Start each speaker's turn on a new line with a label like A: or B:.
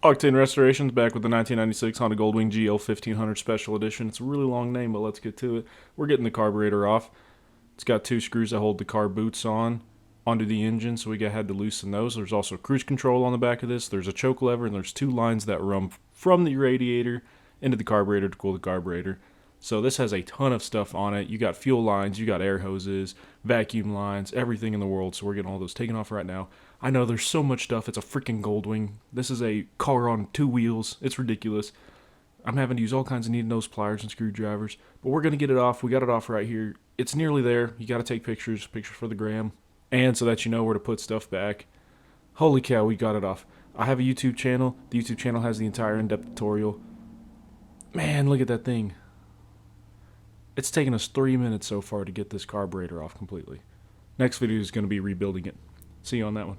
A: Octane Restorations back with the 1996 Honda Goldwing Gl1500 Special Edition. It's a really long name, but let's get to it. We're getting the carburetor off. It's got two screws that hold the car boots onto the engine, so we had to loosen those. There's also cruise control on the back of this. There's a choke lever, and there's two lines that run from the radiator into the carburetor to cool the carburetor. So this has a ton of stuff on it. You got fuel lines, you got air hoses, vacuum lines, everything in the world. So we're getting all those taken off right now. I know there's so much stuff. It's a freaking Goldwing. This is a car on two wheels. It's ridiculous. I'm having to use all kinds of needle-nose pliers and screwdrivers, but we're going to get it off. We got it off right here. It's nearly there. You got to take pictures for the gram, and so that you know where to put stuff back. Holy cow, we got it off. I have a YouTube channel. The YouTube channel has the entire in-depth tutorial. Man, look at that thing. It's taken us 3 minutes so far to get this carburetor off completely. Next video is going to be rebuilding it. See you on that one.